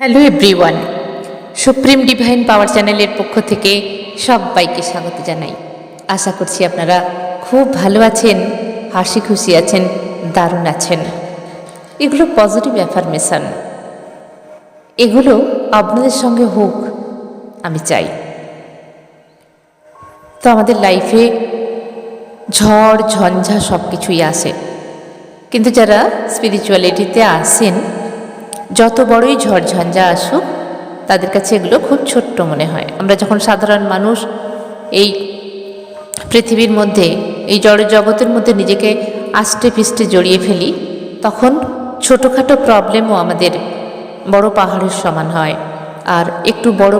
Hello everyone, supreme divine পাওয়ার চ্যানেলের পক্ষ থেকে সবাইকে স্বাগত জানাই। আশা করছি আপনারা খুব ভালো আছেন, হাসি খুশি আছেন, দারুণ আছেন। এগুলো পজিটিভ অ্যাফার্মেশন, এগুলো আপনাদের সঙ্গে হোক আমি চাই। তো আমাদের লাইফে ঝড় ঝঞ্ঝা সব কিছুই আসে, কিন্তু যারা স্পিরিচুয়ালিটিতে আসেন, যত বড়ই ঝড়ঝঞ্ঝা আসুক তাদের কাছে এগুলো খুব ছোট্ট মনে হয়। আমরা যখন সাধারণ মানুষ এই পৃথিবীর মধ্যে, এই জড় জগতের মধ্যে নিজেকে আষ্টে পিষ্টে জড়িয়ে ফেলি, তখন ছোটোখাটো প্রবলেমও আমাদের বড় পাহাড়ের সমান হয়, আর একটু বড়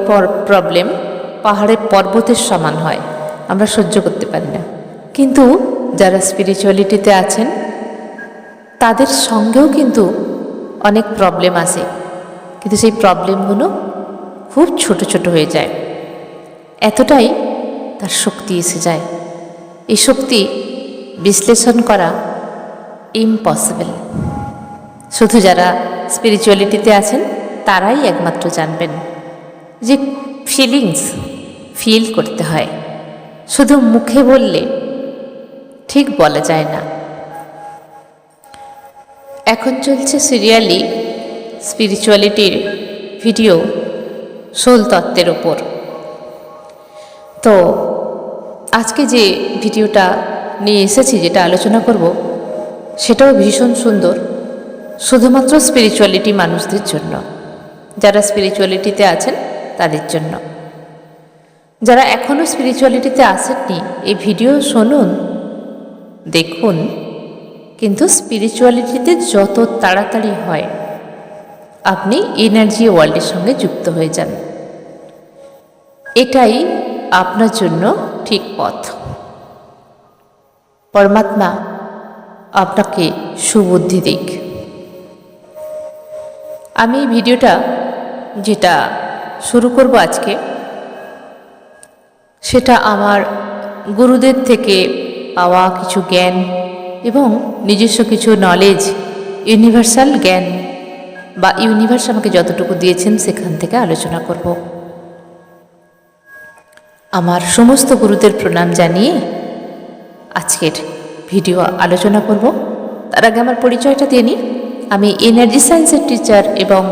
প্রবলেম পাহাড়ের পর্বতের সমান হয়, আমরা সহ্য করতে পারি না। কিন্তু যারা স্পিরিচুয়ালিটিতে আছেন তাদের সঙ্গেও কিন্তু অনেক প্রবলেম আসে, কিন্তু সেই প্রবলেমগুলো খুব ছোট ছোট হয়ে যায়, এতটাই তার শক্তি এসে যায়। এই শক্তি বিশ্লেষণ করা ইম্পসিবল। শুধু যারা স্পিরিচুয়ালিটিতে আছেন তারাই একমাত্র জানবেন যে ফিলিংস ফিল করতে হয়, শুধু মুখে বললে ঠিক বলা যায় না। এখন চলছে সিরিয়ালি স্পিরিচুয়ালিটির ভিডিও সোল তত্ত্বের ওপর। তো আজকে যে ভিডিওটা নিয়ে এসেছি, যেটা আলোচনা করব, সেটাও ভীষণ সুন্দর, শুধুমাত্র স্পিরিচুয়ালিটি মানুষদের জন্য। যারা স্পিরিচুয়ালিটিতে আছেন তাদের জন্য। যারা এখনও স্পিরিচুয়ালিটিতে আসেননি, এই ভিডিও শুনুন, দেখুন, কিন্তু স্পিরিচুয়ালিটিতে যত তাড়াতাড়ি হয় আপনি এনার্জি ওয়ার্ল্ডের সঙ্গে যুক্ত হয়ে যান। এটাই আপনার জন্য ঠিক পথ। পরমাত্মা আপনাকে সুবুদ্ধি দিক। আমি এই ভিডিওটা যেটা শুরু করব আজকে, সেটা আমার গুরুদের থেকে পাওয়া কিছু জ্ঞান এবং নিজস্ব কিছু নলেজ, ইউনিভার্সাল জ্ঞান বা ইউনিভার্স আমাকে যতটুকু দিয়েছেন সেখান থেকে আলোচনা করব। আমার সমস্ত গুরুদের প্রণাম জানিয়ে আজকের ভিডিও আলোচনা করব। তার আগে আমার পরিচয়টা দিয়ে নিই। আমি এনার্জি সায়েন্সের টিচার এবং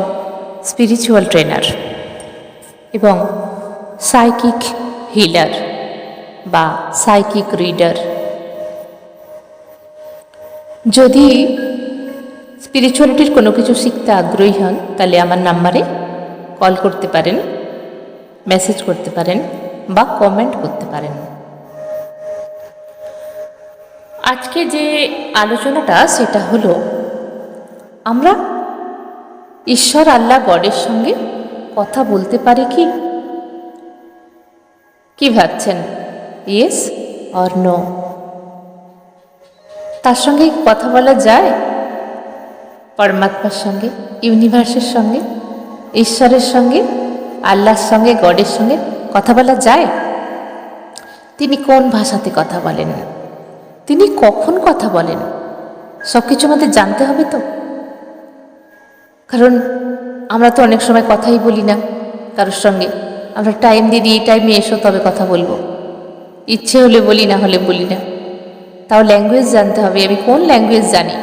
স্পিরিচুয়াল ট্রেনার এবং সাইকিক হিলার বা সাইকিক রিডার। যদি স্পিরিচুয়ালিটির কোনো কিছু শিখতে আগ্রহী হন তাহলে আমার নাম্বারে কল করতে পারেন, মেসেজ করতে পারেন বা কমেন্ট করতে পারেন। আজকে যে আলোচনাটা সেটা হলো, আমরা ঈশ্বর আল্লাহ গডের সঙ্গে কথা বলতে পারি কি? কি ভাবছেন? Yes or no? তার সঙ্গে কথা বলা যায়? পরমাত্মার সঙ্গে, ইউনিভার্সের সঙ্গে, ঈশ্বরের সঙ্গে, আল্লাহর সঙ্গে, গডের সঙ্গে কথা বলা যায়? তিনি কোন ভাষাতে কথা বলেন, তিনি কখন কথা বলেন, সব কিছু আমাদের জানতে হবে তো। কারণ আমরা তো অনেক সময় কথাই বলি না কারোর সঙ্গে। আমরা টাইম দিয়ে দিই, এই টাইমে এসো তবে কথা বলবো, ইচ্ছে হলে বলি, না হলে বলি না। তাও ল্যাঙ্গুয়েজ জানতে হবে। আমি কোন ল্যাঙ্গুয়েজ জানি?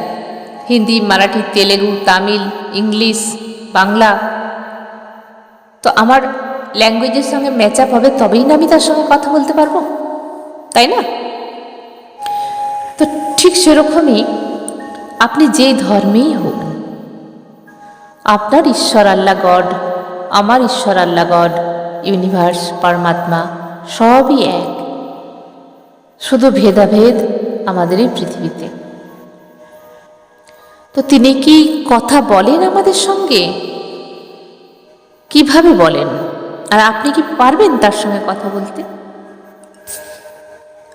হিন্দি, মারাঠি, তেলেগু, তামিল, ইংলিশ, বাংলা। তো আমার ল্যাঙ্গুয়েজের সঙ্গে ম্যাচ আপ হবে, তবেই না আমি তার সঙ্গে কথা বলতে পারবো, তাই না? তো ঠিক সেরকমই আপনি যেই ধর্মেই হোক, আপনার ঈশ্বর আল্লাহ গড, আমার ঈশ্বর আল্লাহ গড, ইউনিভার্স, পরমাত্মা সবই এক। শুধু ভেদাভেদ আমাদের এই পৃথিবীতে। তো তিনি কি কথা বলেন আমাদের সঙ্গে? কিভাবে বলেন? আর আপনি কি পারবেন তার সঙ্গে কথা বলতে?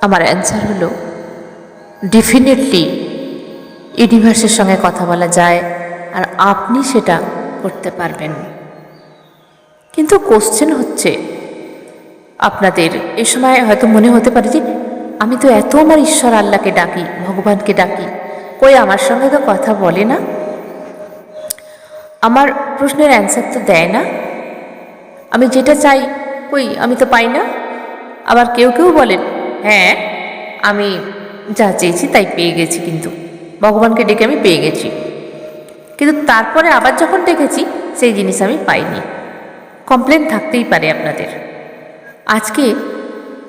আমার অ্যান্সার হলো ডেফিনেটলি ইউনিভার্সের সঙ্গে কথা বলা যায়, আর আপনি সেটা করতে পারবেন। কিন্তু কোশ্চেন হচ্ছে, আপনাদের এ সময় হয়তো মনে হতে পারে যে আমি তো এত আমার ঈশ্বর আল্লাহকে ডাকি, ভগবানকে ডাকি, কই আমার সঙ্গে তো কথা বলে না। আমার প্রশ্নের অ্যান্সার তো দেয় না। আমি যেটা চাই কই আমি তো পাই না। আবার কেউ কেউ বলেন, হ্যাঁ আমি যা চেয়েছি তাই পেয়ে গেছি, কিন্তু ভগবানকে ডেকে আমি পেয়ে গেছি, কিন্তু তারপরে আবার যখন ডেকেছি সেই জিনিস আমি পাইনি। কমপ্লেন থাকতেই পারে আপনাদের। আজকে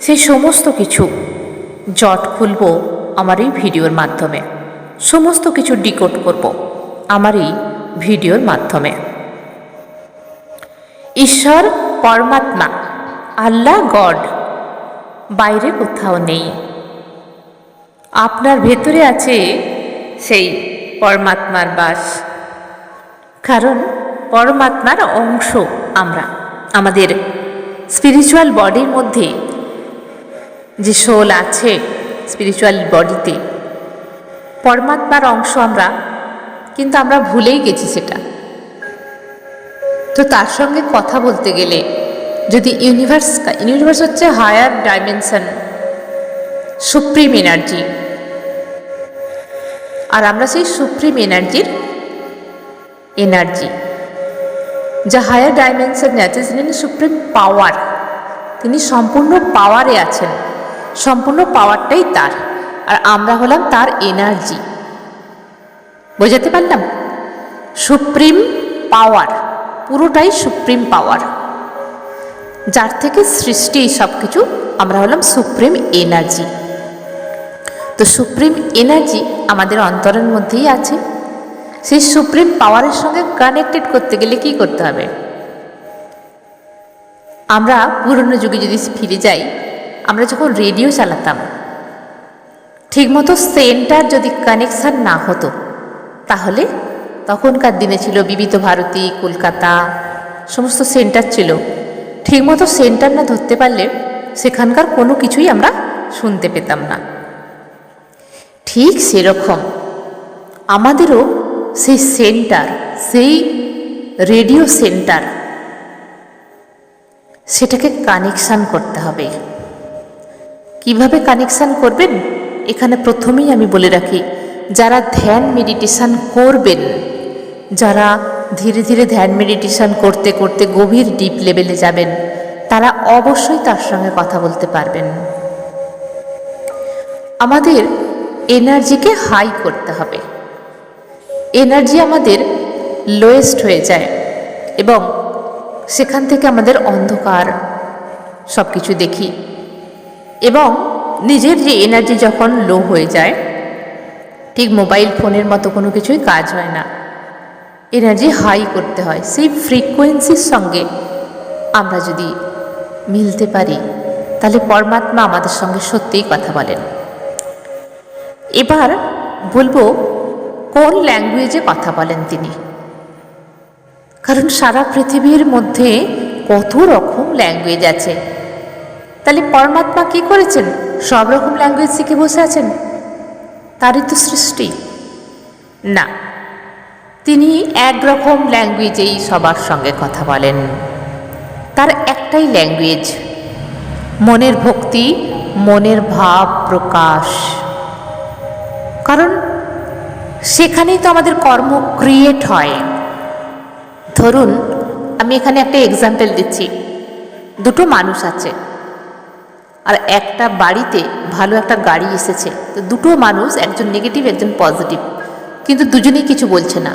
সেই সমস্ত কিছু জট খুলব আমার এই ভিডিওর মাধ্যমে, সমস্ত কিছু ডিকোড করব আমার এই ভিডিওর মাধ্যমে। ঈশ্বর পরমাত্মা, আল্লাহ গড বাইরে কোথাও নেই, আপনার ভেতরে আছে সেই পরমাত্মার বাস। কারণ পরমাত্মার অংশ আমরা, আমাদের স্পিরিচুয়াল বডির মধ্যে যে সোল আছে, স্পিরিচুয়াল বডিতে পরমাত্মার অংশ আমরা, কিন্তু আমরা ভুলেই গেছি সেটা। তো তার সঙ্গে কথা বলতে গেলে যদি ইউনিভার্স হচ্ছে হায়ার ডাইমেনশন, সুপ্রিম এনার্জি, আর আমরা সেই সুপ্রিম এনার্জি যা হায়ার ডাইমেনশনে আছে, যিনি সুপ্রিম পাওয়ার, তিনি সম্পূর্ণ পাওয়ারে আছেন, সম্পূর্ণ পাওয়ারটাই তার, আর আমরা হলাম তার এনার্জি। বোঝাতে পারলাম? সুপ্রিম পাওয়ার, পুরোটাই সুপ্রিম পাওয়ার, যার থেকে সৃষ্টি সব কিছু। আমরা হলাম সুপ্রিম এনার্জি। তো সুপ্রিম এনার্জি আমাদের অন্তরের মধ্যেই আছে। সেই সুপ্রিম পাওয়ারের সঙ্গে কানেক্টেড করতে গেলে কি করতে হবে? আমরা পুরনো যুগে যদি ফিরে যাই, আমরা যখন রেডিও চালাতাম, ঠিকমতো সেন্টার যদি কানেকশান না হতো, তাহলে তখনকার দিনে ছিল বিবিধ ভারতী, কলকাতা, সমস্ত সেন্টার ছিল, ঠিকমতো সেন্টার না ধরতে পারলে সেখানকার কোনো কিছুই আমরা শুনতে পেতাম না। ঠিক সেরকম আমাদেরও সেই সেন্টার, সেই রেডিও সেন্টার, সেটাকে কানেকশান করতে হবে। কিভাবে কানেকশান করবেন? এখানে প্রথমেই আমি বলে রাখি, যারা ধ্যান মেডিটেশান করবেন, যারা ধীরে ধীরে ধ্যান মেডিটেশান করতে করতে গভীর ডিপ লেভেলে যাবেন, তারা অবশ্যই তার সঙ্গে কথা বলতে পারবেন। আমাদের এনার্জিকে হাই করতে হবে। এনার্জি আমাদের লোয়েস্ট হয়ে যায় এবং সেখান থেকে আমাদের অন্ধকার সব কিছু দেখি, এবং নিজের যে এনার্জি যখন লো হয়ে যায়, ঠিক মোবাইল ফোনের মতো কোনো কিছুই কাজ হয় না। এনার্জি হাই করতে হয়। সেই ফ্রিকোয়েন্সির সঙ্গে আমরা যদি মিলতে পারি, তাহলে পরমাত্মা আমাদের সঙ্গে সত্যিই কথা বলেন। এবার বলবো কোন ল্যাঙ্গুয়েজে কথা বলেন তিনি, কারণ সারা পৃথিবীর মধ্যে কত রকম ল্যাঙ্গুয়েজ আছে। তাহলে পরমাত্মা কি করেছেন? সব রকম ল্যাঙ্গুয়েজ শিখে বসে আছেন? তারই তো সৃষ্টি না, তিনি একরকম ল্যাঙ্গুয়েজেই সবার সঙ্গে কথা বলেন। তার একটাই ল্যাঙ্গুয়েজ, মনের ভক্তি, মনের ভাব প্রকাশ। কারণ সেখানেই তো আমাদের কর্ম ক্রিয়েট হয়। ধরুন আমি এখানে একটা এক্সাম্পল দিচ্ছি। দুটো মানুষ আছে, আর একটা বাড়িতে ভালো একটা গাড়ি এসেছে। তো দুটো মানুষ, একজন নেগেটিভ একজন পজিটিভ, কিন্তু দুজনেই কিছু বলছে না।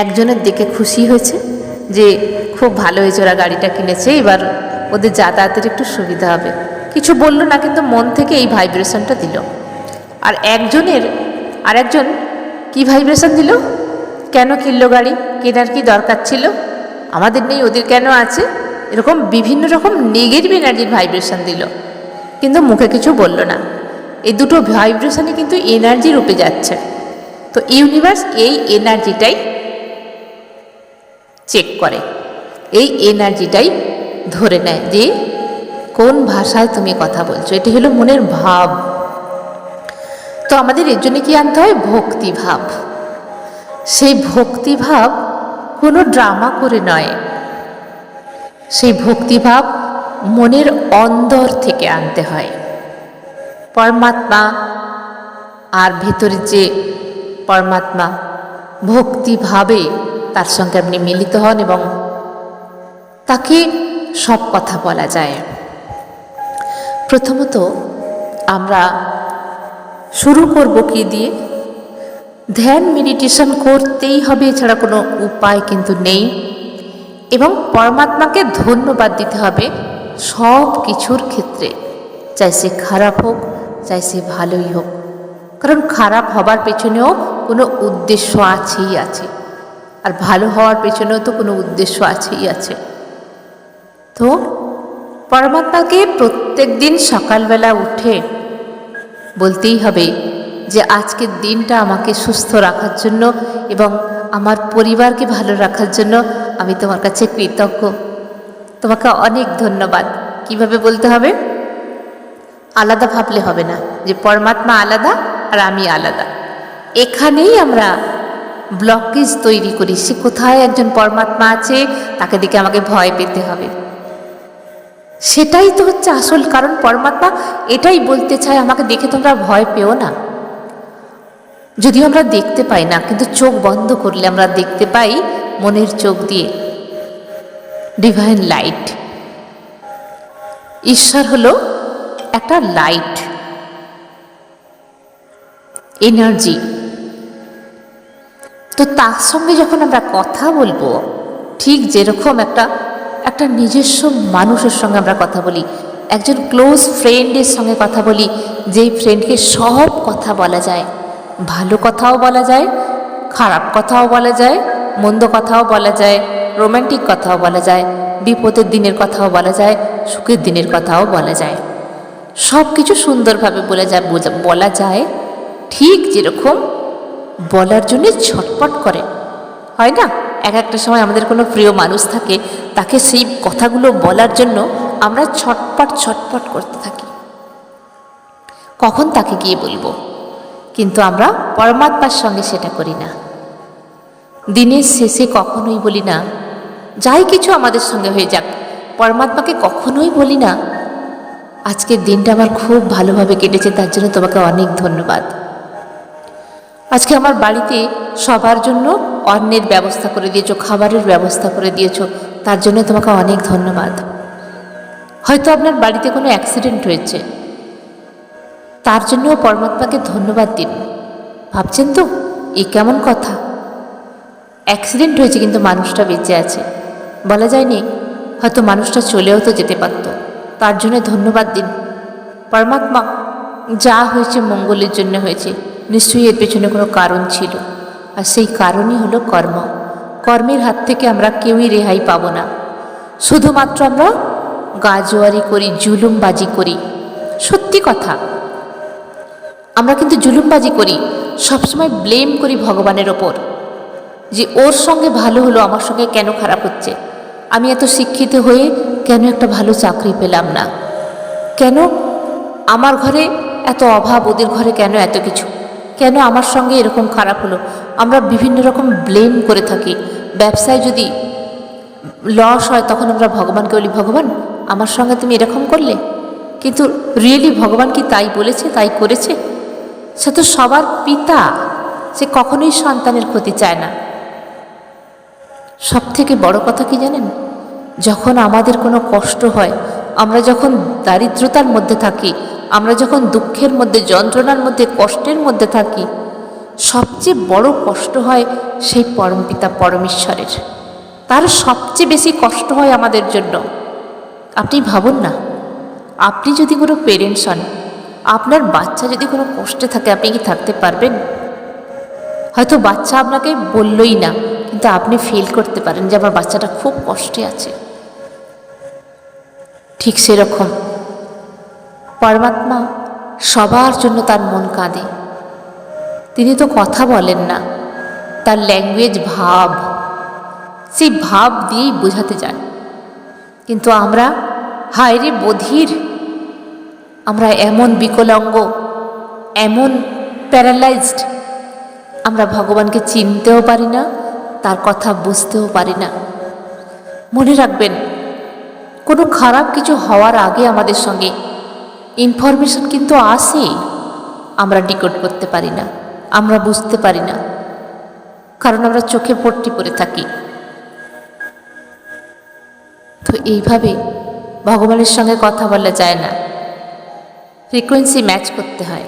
একজনের দেখে খুশি হয়েছে যে খুব ভালো হয়েছে, ওরা গাড়িটা কিনেছে, এবার ওদের যাতায়াতের একটু সুবিধা হবে। কিছু বলল না, কিন্তু মন থেকে এই ভাইব্রেশনটা দিল। আর আরেকজন কি ভাইব্রেশন দিল? কেন কিনলো গাড়ি? কেনার কি দরকার ছিল? আমাদের নেই, ওদের কেন আছে? এরকম বিভিন্ন রকম নেগেটিভ এনার্জির ভাইব্রেশন দিল, কিন্তু মুখে কিছু বলল না। এই দুটো ভাইব্রেশনই কিন্তু এনার্জি রূপে যাচ্ছে। তো ইউনিভার্স এই এনার্জিটাই চেক করে, এই এনার্জিটাই ধরে নেয় যে কোন ভাষায় তুমি কথা বলছো। এটি হলো মনের ভাব। তো আমাদের এর জন্য কি আনতে হয়? ভক্তিভাব। সেই ভক্তিভাব কোনো ড্রামা করে নয়, সেই ভক্তিভাব মনের অন্তর থেকে আনতে হয়। পরমাত্মা আর ভেতরে যে পরমাত্মা ভক্তিভাবে তার সঙ্গে আপনি মিলিত হন এবং তাকে সব কথা বলা যায়। প্রথমত আমরা শুরু করব কি দিয়ে? ধ্যান মেডিটেশন করতেই হবে, এছাড়া কোনো উপায় কিন্তু নেই। এবং পরমাত্মাকে ধন্যবাদ দিতে হবে সব কিছুর ক্ষেত্রে, চাই সে খারাপ হোক চাই সে ভালোই হোক, কারণ খারাপ হবার পেছনেও কোনো উদ্দেশ্য আছেই আছে, আর ভালো হওয়ার পেছনেও তো কোনো উদ্দেশ্য আছেই আছে। তো পরমাত্মাকে প্রত্যেক দিন সকালবেলা উঠে বলতেই হবে যে আজকের দিনটা আমাকে সুস্থ রাখার জন্য এবং আমার পরিবারকে ভালো রাখার জন্য আমি তোমার কাছে কৃতজ্ঞ, তোমাকে অনেক ধন্যবাদ। কিভাবে বলতে হবে? আলাদা ভাবলে হবে না যে পরমাত্মা আলাদা আর আমি আলাদা। এখানেই আমরা ব্লকেজ তৈরি করি, সে কোথায় একজন পরমাত্মা আছে, তাকে দেখে আমাকে ভয় পেতে হবে। সেটাই তো হচ্ছে আসল কারণ। পরমাত্মা এটাই বলতে চায়, আমাকে দেখে তোমরা ভয় পেও না। যদিও আমরা দেখতে পাই না, কিন্তু চোখ বন্ধ করলে আমরা দেখতে পাই মনের চোখ দিয়ে ডিভাইন লাইট। ঈশ্বর হলো একটা লাইট এনার্জি। তো তার সঙ্গে যখন আমরা কথা বলবো, ঠিক যেরকম একটা নিজস্ব মানুষের সঙ্গে আমরা কথা বলি, একজন ক্লোজ ফ্রেন্ডের সঙ্গে কথা বলি, যেই ফ্রেন্ডকে সব কথা বলা যায়, ভালো কথাও বলা যায়, খারাপ কথাও বলা যায়, মন্দ কথাও বলা যায়, রোম্যান্টিক কথাও বলা যায়, বিপদের দিনের কথাও বলা যায়, সুখের দিনের কথাও বলা যায়, সব কিছু সুন্দরভাবে বলা যায়। ঠিক যেরকম বলার জন্যে ছটপট করে, হয় না? একটা সময় আমাদের কোনো প্রিয় মানুষ থাকে, তাকে সেই কথাগুলো বলার জন্য আমরা ছটপট করতে থাকি, কখন তাকে গিয়ে বলবো। কিন্তু আমরা পরমাত্মার সঙ্গে সেটা করি না। দিনের শেষে কখনোই বলি না, যাই কিছু আমাদের সঙ্গে হয়ে যাক, পরমাত্মাকে কখনোই বলি না আজকের দিনটা আমার খুব ভালোভাবে কেটেছে, তার জন্য তোমাকে অনেক ধন্যবাদ। আজকে আমার বাড়িতে সবার জন্য অন্নের ব্যবস্থা করে দিয়েছো, খাবারের ব্যবস্থা করে দিয়েছো, তার জন্য তোমাকে অনেক ধন্যবাদ। হয়তো আপনার বাড়িতে কোনো অ্যাক্সিডেন্ট হয়েছে, তার জন্যও পরমাত্মাকে ধন্যবাদ দিন। ভাবছেন তো এ কেমন কথা? অ্যাক্সিডেন্ট হয়েছে কিন্তু মানুষটা বেঁচে আছে, বলা যায়নি হয়তো মানুষটা চলেও তো যেতে পারত, তার জন্য ধন্যবাদ দিন। পরমাত্মা, যা হয়েছে মঙ্গলের জন্য হয়েছে, নিশ্চয়ই এর পেছনে কোনো কারণ ছিল, আর সেই কারণই হলো কর্ম। কর্মের হাত থেকে আমরা কেউই রেহাই পাব না। শুধুমাত্র আমরা গাজোয়ারি করি, জুলুমবাজি করি। সত্যি কথা, আমরা কিন্তু জুলুমবাজি করি, সবসময় ব্লেম করি ভগবানের ওপর, যে ওর সঙ্গে ভালো হলো, আমার সঙ্গে কেন খারাপ হচ্ছে, আমি এত শিক্ষিত হয়ে কেন একটা ভালো চাকরি পেলাম না, কেন আমার ঘরে এত অভাব, ওদের ঘরে কেন এত কিছু, কেন আমার সঙ্গে এরকম খারাপ হলো। আমরা বিভিন্ন রকম ব্লেম করে থাকি। ব্যবসায় যদি লস হয়, তখন আমরা ভগবানকে বলি, ভগবান আমার সঙ্গে তুমি এরকম করলে। কিন্তু রিয়েলি ভগবান কি তাই বলেছে, তাই করেছে? সে তো সবার পিতা, সে কখনোই সন্তানের ক্ষতি চায় না। সব থেকে বড় কথা কি জানেন? যখন আমাদের কোনো কষ্ট হয়, আমরা যখন দারিদ্রতার মধ্যে থাকি, আমরা যখন দুঃখের মধ্যে, যন্ত্রণার মধ্যে, কষ্টের মধ্যে থাকি, সবচেয়ে বড় কষ্ট হয় সেই পরমপিতা পরমেশ্বরের। তার সবচেয়ে বেশি কষ্ট হয় আমাদের জন্য। আপনি ভাবুন না, আপনি যদি কোনো পেরেন্টস হন, আপনার বাচ্চা যদি কোনো কষ্টে থাকে, আপনি কি থাকতে পারবেন? হয়তো বাচ্চা আপনাকে বললই না, কিন্তু আপনি ফিল করতে পারেন যে আমার বাচ্চাটা খুব কষ্টে আছে। ঠিক সেরকম পরমাত্মা সবার জন্য তার মন কাঁদে। তিনি তো কথা বলেন না, তার ল্যাঙ্গুয়েজ ভাব, সেই ভাব দিয়েই বোঝাতে চান। কিন্তু আমরা হায়রে বধির, আমরা এমন বিকলাঙ্গ, এমন প্যারালাইজড, আমরা ভগবানকে চিনতেও পারি না, তার কথা বুঝতেও পারি না। মনে রাখবেন, কোনো খারাপ কিছু হওয়ার আগে আমাদের সঙ্গে ইনফরমেশন কিন্তু আসে, আমরা ডিকোড করতে পারি না, আমরা বুঝতে পারি না। কারণ আমরা চোখে পট্টি পরে থাকি। তো এইভাবে ভগবানের সঙ্গে কথা বলা যায় না, ফ্রিকোয়েন্সি ম্যাচ করতে হয়।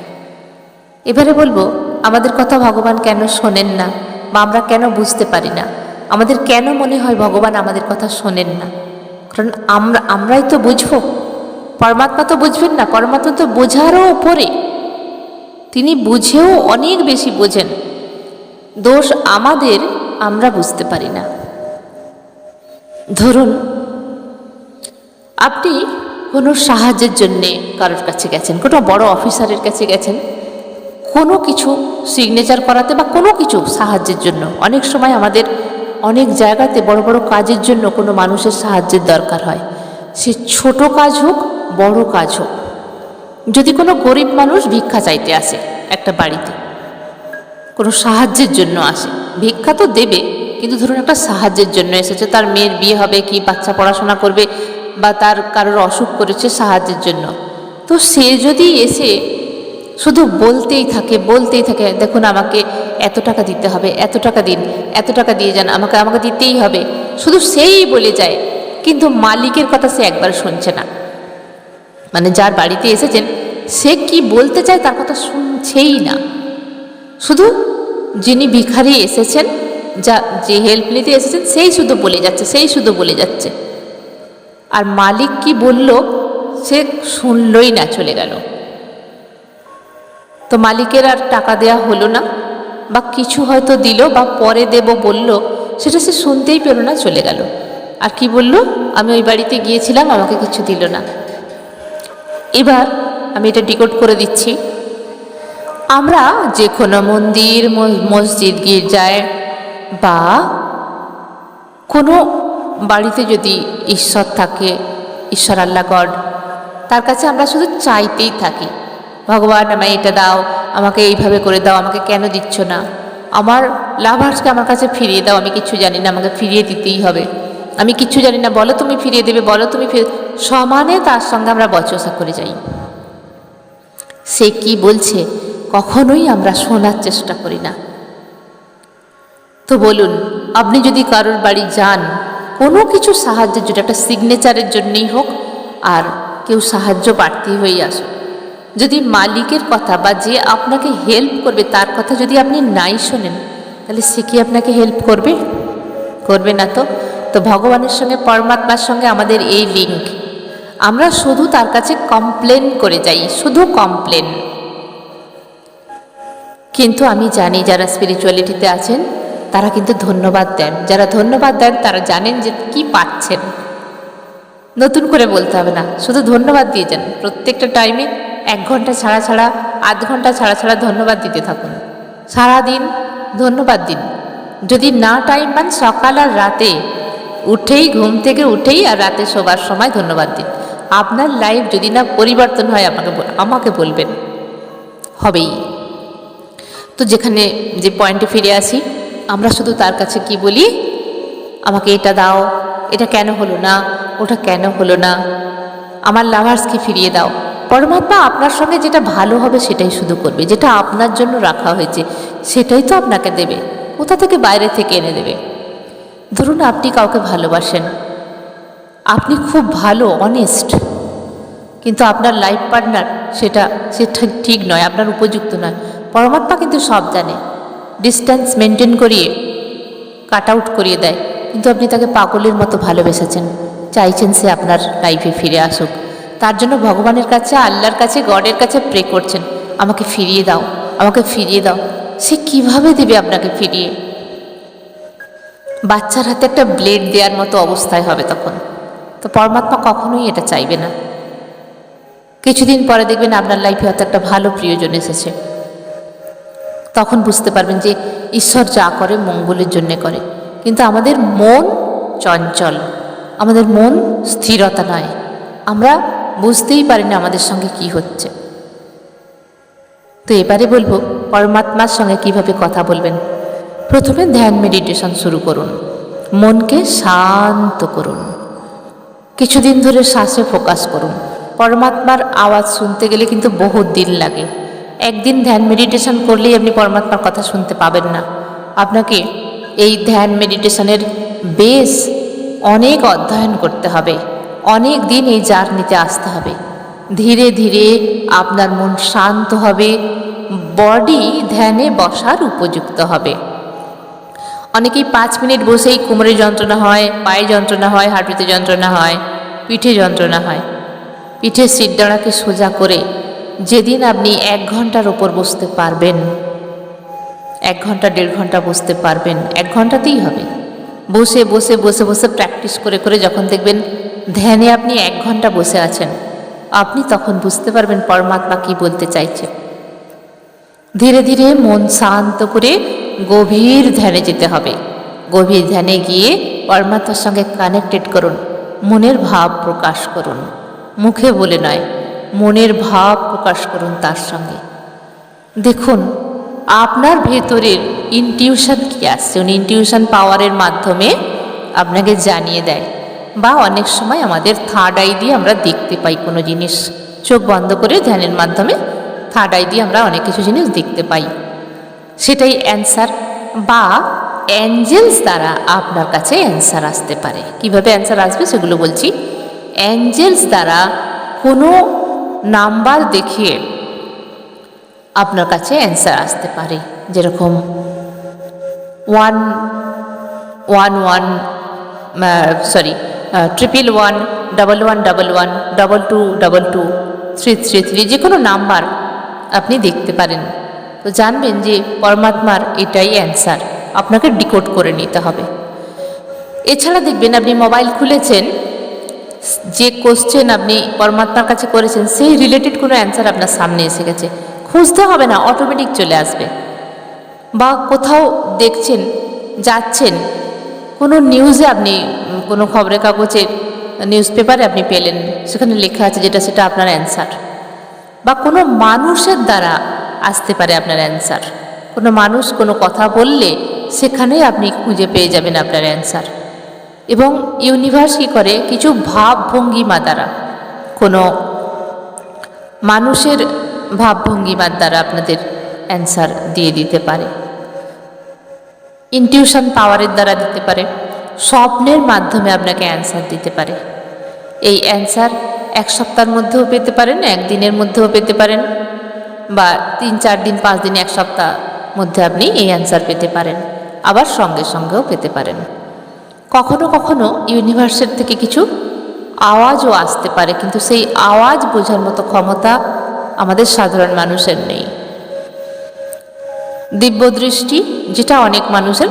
এবারে বলবো, আমাদের কথা ভগবান কেন শোনেন না, বা আমরা কেন বুঝতে পারি না, আমাদের কেন মনে হয় ভগবান আমাদের কথা শোনেন না? কারণ আমরাই তো বুঝবো, পরমাত্মা তো বুঝবেন না। পরমাত্মা তো বোঝারও উপরে, তিনি বুঝেও অনেক বেশি বোঝেন। দোষ আমাদের, আমরা বুঝতে পারি না। ধরুন আপনি কোনো সাহায্যের জন্যে কারোর কাছে গেছেন, কোনো বড় অফিসারের কাছে গেছেন, কোনো কিছু সিগনেচার করাতে বা কোনো কিছু সাহায্যের জন্য। অনেক সময় আমাদের অনেক জায়গাতে বড় বড় কাজের জন্য কোনো মানুষের সাহায্যের দরকার হয়, সে ছোট কাজ হোক বড় কাজ হোক। যদি কোনো গরিব মানুষ ভিক্ষা চাইতে আসে একটা বাড়িতে, কোনো সাহায্যের জন্য আসে, ভিক্ষা তো দেবে, কিন্তু ধরুন একটা সাহায্যের জন্য এসেছে, তার মেয়ের বিয়ে হবে কি বাচ্চা পড়াশোনা করবে, বা তার কারোর অসুখ করেছে সাহায্যের জন্য। তো সে যদি এসে শুধু বলতেই থাকে, দেখুন আমাকে এত টাকা দিতে হবে, এত টাকা দিন, এত টাকা দিয়ে যান, আমাকে দিতেই হবে, শুধু সেই বলে যায়, কিন্তু মালিকের কথা সে একবার শুনছে না। মানে যার বাড়িতে এসেছেন সে কি বলতে চায় তার কথা শুনছেই না। শুধু যিনি ভিখারি এসেছেন, যে হেল্প নিতে এসেছেন, সেই শুধু বলে যাচ্ছে, আর মালিক কি বলল সে শুনলই না, চলে গেল। তো মালিকের আর টাকা দেয়া হলো না, বা কিছু হয়তো দিল বা পরে দেব বলল, সেটা সে শুনতেই পেল না, চলে গেল। আর কি বলল, আমি ওই বাড়িতে গিয়েছিলাম, আমাকে কিছু দিল না। এবার আমি এটা ডিকোড করে দিচ্ছি। আমরা যে কোনো মন্দির, মসজিদ, গির্জায় বা কোনো বাড়িতে যদি ঈশ্বর থাকে, ঈশ্বর আল্লাহ গড, তার কাছে আমরা শুধু চাইতেই থাকি, ভগবান আমায় এটা দাও, আমাকে এইভাবে করে দাও, আমাকে কেন দিচ্ছ না, আমার লাভার্সকে আমার কাছে ফিরিয়ে দাও, আমি কিছু জানি না, আমাকে ফিরিয়ে দিতেই হবে, আমি কিছু জানি না, বলো তুমি ফিরিয়ে দেবে, বলো তুমি সমানে তার সঙ্গে আমরা বচসা করে যাই। সে কি বলছে কখনোই আমরা শোনার চেষ্টা করি না। তো বলুন, আপনি যদি কারোর বাড়ি যান, কোনো কিছু সাহায্যের জন্য, একটা সিগনেচারের জন্যই হোক, আর কেউ সাহায্য প্রার্থী হয়ে আসুক, যদি মালিকের কথা বা যে আপনাকে হেল্প করবে তার কথা যদি আপনি নাই শোনেন, তাহলে সে কি আপনাকে হেল্প করবে না। তো ভগবানের সঙ্গে, পরমাত্মার সঙ্গে আমাদের এই লিঙ্ক, আমরা শুধু তার কাছে কমপ্লেন করে যাই, শুধু কমপ্লেন। কিন্তু আমি জানি যারা স্পিরিচুয়ালিটিতে আছেন তারা কিন্তু ধন্যবাদ দেন। যারা ধন্যবাদ দেন তারা জানেন যে কি পাচ্ছেন। নতুন করে বলতে হবে না, শুধু ধন্যবাদ দিয়ে যান। প্রত্যেকটা টাইমে 1 ঘন্টা ছাড়া, আধ ঘন্টা ছাড়া ধন্যবাদ দিতে থাকুন। সারাদিন ধন্যবাদ দিন। যদি না টাইম পান, সকাল আর রাতে ঘুম থেকে উঠেই আর রাতে শোবার সময় ধন্যবাদ দিন। আপনার লাইফ যদি না পরিবর্তন হয়, আমাকে বলবেন, হবেই। তো যেখানে যে পয়েন্টে ফিরে আসি, আমরা শুধু তার কাছে কি বলি, আমাকে এটা দাও, এটা কেন হলো না, ওটা কেন হলো না, আমার লাভার্সকে ফিরিয়ে দাও। পরমাত্মা আপনার সঙ্গে যেটা ভালো হবে সেটাই শুধু করবে, যেটা আপনার জন্য রাখা হয়েছে সেটাই তো আপনাকে দেবে, কোথা থেকে বাইরে থেকে এনে দেবে। ধরুন আপনি কাউকে ভালোবাসেন, আপনি খুব ভালো, অনেস্ট, কিন্তু আপনার লাইফ পার্টনার সেটা ঠিক নয়, আপনার উপযুক্ত নয়। পরমাত্মা কিন্তু সব জানে, ডিস্ট্যান্স মেনটেন করিয়ে কাট আউট করিয়ে দেয়, কিন্তু আপনি তাকে পাগলের মতো ভালোবেসেছেন, চাইছেন সে আপনার লাইফে ফিরে আসুক। তার জন্য ভগবানের কাছে, আল্লাহর কাছে, গডের কাছে প্রে করছেন, আমাকে ফিরিয়ে দাও, আমাকে ফিরিয়ে দাও। সে কিভাবে দেবে আপনাকে ফিরিয়ে? বাচ্চার হাতে একটা ব্লেড দেওয়ার মতো অবস্থায় হবে তখন। তো পরমাত্মা কখনোই এটা চাইবে না। কিছুদিন পরে দেখবেন আপনার লাইফে হয়তো একটা ভালো প্রিয়জন এসেছে, তখন বুঝতে পারবেন যে ঈশ্বর যা করে মঙ্গলের জন্য করে। কিন্তু আমাদের মন চঞ্চল, আমাদের মন স্থিরতা নয়, আমরা বুঝতেই পারি না আমাদের সঙ্গে কি হচ্ছে। তো এবারে বলবো পরমাত্মার সঙ্গে কিভাবে কথা বলবেন। প্রথমে ধ্যান মেডিটেশন শুরু করুন, মনকে শান্ত করুন, কিছুদিন ধরে শ্বাসে ফোকাস করুন। পরমাত্মার আওয়াজ শুনতে গেলে কিন্তু বহুত দিন লাগে। একদিন ধ্যান মেডিটেশন করলেই আপনি পরমাত্মার কথা শুনতে পাবেন না। আপনাকে এই ধ্যান মেডিটেশনের বেস অনেক অধ্যয়ন করতে হবে, অনেক দিন এই জার্নিতে আসতে হবে। ধীরে ধীরে আপনার মন শান্ত হবে, বডি ধ্যানে বসার উপযুক্ত হবে। অনেকেই 5 মিনিট বসেই কোমরে যন্ত্রণা হয়, পায়ে যন্ত্রণা হয়, হাঁটুতে যন্ত্রণা হয়, পিঠে যন্ত্রণা হয়। পিঠের শিরদাঁড়াকে সোজা করে যেদিন আপনি 1 ঘন্টার ওপর বসতে পারবেন, 1 ঘন্টা 1.5 ঘন্টা বসতে পারবেন, 1 ঘন্টাতেই হবে। বসে বসে বসে বসে প্র্যাকটিস করে করে যখন দেখবেন ধ্যানে আপনি 1 ঘন্টা বসে আছেন, আপনি তখন বুঝতে পারবেন পরমাত্মা কী বলতে চাইছে। ধীরে ধীরে মন শান্ত করে গভীর ধ্যানে যেতে হবে। গভীর ধ্যানে গিয়ে পরমাত্মার সঙ্গে কানেক্টেড করুন, মনের ভাব প্রকাশ করুন, মুখে বলে নয়, মনের ভাব প্রকাশ করুন তার সঙ্গে। দেখুন আপনার ভেতরের ইনটিউশন কী আসছে, উনি ইনটিউশন পাওয়ারের মাধ্যমে আপনাকে জানিয়ে দেয়। বা অনেক সময় আমাদের থার্ড আই দিয়ে আমরা দেখতে পাই কোনো জিনিস, চোখ বন্ধ করে ধ্যানের মাধ্যমে থার্ড আই দিয়ে আমরা অনেক কিছু জিনিস দেখতে পাই, সেটাই অ্যান্সার। বা অ্যাঞ্জেলস দ্বারা আপনার কাছে অ্যান্সার আসতে পারে। কিভাবে অ্যান্সার আসবে সেগুলো বলছি। অ্যাঞ্জেলস দ্বারা কোনো নাম্বার দেখিয়ে আপনার কাছে অ্যান্সার আসতে পারে, যেরকম 11111111122223333 যে কোনো নাম্বার আপনি দেখতে পারেন। তো জানবেন যে পরমাত্মার এটাই অ্যান্সার, আপনাকে ডিকোড করে নিতে হবে। এছাড়া দেখবেন আপনি মোবাইল খুলেছেন, যে কোশ্চেন আপনি পরমাত্মার কাছে করেছেন সেই রিলেটেড কোনো অ্যান্সার আপনার সামনে এসে গেছে, খুঁজতে হবে না, অটোমেটিক চলে আসবে। বা কোথাও দেখছেন, যাচ্ছেন, কোনো নিউজে আপনি কোনো খবরের কাগজে নিউজ পেপারে আপনি পেলেন, সেখানে লেখা আছে যেটা সেটা আপনার অ্যান্সার। বা কোনো মানুষের দ্বারা আসতে পারে আপনার অ্যান্সার, কোনো মানুষ কোনো কথা বললে সেখানেই আপনি খুঁজে পেয়ে যাবেন আপনার অ্যান্সার। এবং ইউনিভার্স কী করে, কিছু ভাবভঙ্গিমা দ্বারা, কোনো মানুষের ভাবভঙ্গিমার দ্বারা আপনাদের অ্যান্সার দিয়ে দিতে পারে। ইনটিউশন পাওয়ারের দ্বারা দিতে পারে, স্বপ্নের মাধ্যমে আপনাকে অ্যান্সার দিতে পারে। এই অ্যান্সার 1 সপ্তাহের মধ্যেও পেতে পারেন, 1 দিনের মধ্যেও পেতে পারেন, বা 3-4 দিন 5 দিন 1 সপ্তাহ মধ্যে আপনি এই অ্যান্সার পেতে পারেন, আবার সঙ্গে সঙ্গেও পেতে পারেন। কখনো কখনো ইউনিভার্সের থেকে কিছু আওয়াজও আসতে পারে, কিন্তু সেই আওয়াজ বোঝার মতো ক্ষমতা আমাদের সাধারণ মানুষের নেই। দিব্যদৃষ্টি, যেটা অনেক মানুষের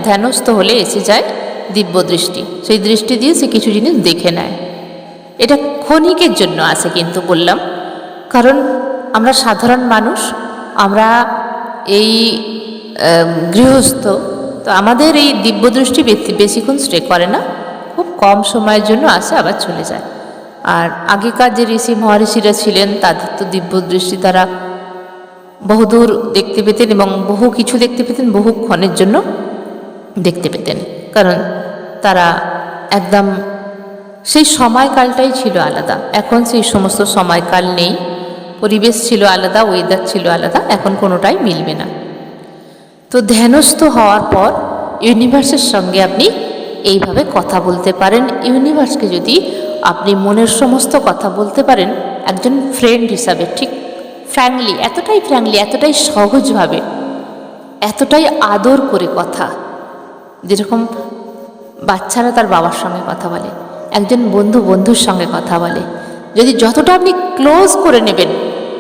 ধ্যানস্থ হলে এসে যায় দিব্যদৃষ্টি, সেই দৃষ্টি দিয়ে সে কিছু জিনিস দেখে নেয়। এটা ক্ষণিকের জন্য আসে, কিন্তু বললাম কারণ আমরা সাধারণ মানুষ, আমরা এই গৃহস্থ, তো আমাদের এই দিব্যদৃষ্টি বেশিক্ষণ স্টে করে না, খুব কম সময়ের জন্য আসে আবার চলে যায়। আর আগেকার যে ঋষি মহারিষিরা ছিলেন তাদের তো দিব্যদৃষ্টি তারা বহুদূর দেখতে পেতেন এবং বহু কিছু দেখতে পেতেন, বহুক্ষণের জন্য দেখতে পেতেন, কারণ তারা একদম সেই সময়কালটাই ছিল আলাদা। এখন সেই সমস্ত সময়কাল নেই, পরিবেশ ছিল আলাদা, ওয়েদার ছিল আলাদা, এখন কোনোটাই মিলবে না। তো ধ্যানস্থ হওয়ার পর ইউনিভার্সের সঙ্গে আপনি এইভাবে কথা বলতে পারেন। ইউনিভার্সকে যদি আপনি মনের সমস্ত কথা বলতে পারেন একজন ফ্রেন্ড হিসাবে, ঠিক ফ্র্যাঙ্কলি, এতটাই সহজভাবে, এতটাই আদর করে কথা, যেরকম বাচ্চারা তার বাবার সঙ্গে কথা বলে, একজন বন্ধুর সঙ্গে কথা বলে, যদি যতটা আপনি ক্লোজ করে নেবেন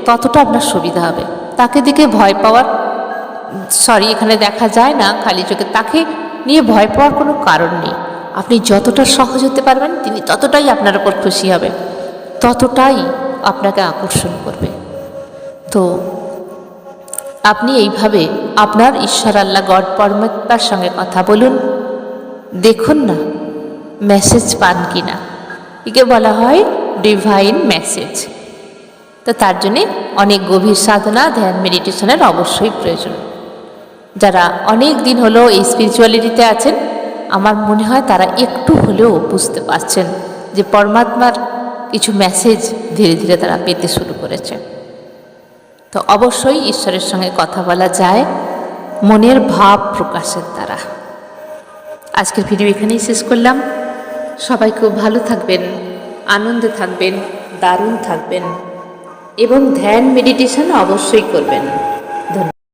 ততটা আপনার সুবিধা হবে। তাকে দেখে ভয় পাওয়ার, এখানে দেখা যায় না খালি চোখে, তাকে নিয়ে ভয় পাওয়ার কোনো কারণ নেই। আপনি যতটা সহজ হতে পারবেন তিনি ততটাই আপনার উপর খুশি হবে, ততটাই আপনাকে আকর্ষণ করবে। তো আপনি এইভাবে আপনার ঈশ্বর, আল্লাহ, গড, পরমাত্মার সঙ্গে কথা বলুন, দেখুন না মেসেজ পান কি না। একে বলা হয় ডিভাইন মেসেজ। তো তার জন্যে অনেক গভীর সাধনা, ধ্যান, মেডিটেশনের অবশ্যই প্রয়োজন। যারা অনেক দিন হলো এই স্পিরিচুয়ালিটিতে আছেন, আমার মনে হয় তারা একটু হলেও বুঝতে পারছেন যে পরমাত্মার কিছু মেসেজ ধীরে ধীরে তারা পেতে শুরু করেছে। তো অবশ্যই ঈশ্বরের সঙ্গে কথা বলা যায়, মনের ভাব প্রকাশের দ্বারা। আজকের ভিডিও এখানেই শেষ করলাম। সবাই খুব ভালো থাকবেন, আনন্দে থাকবেন, দারুণ থাকবেন এবং ধ্যান মেডিটেশন অবশ্যই করবেন।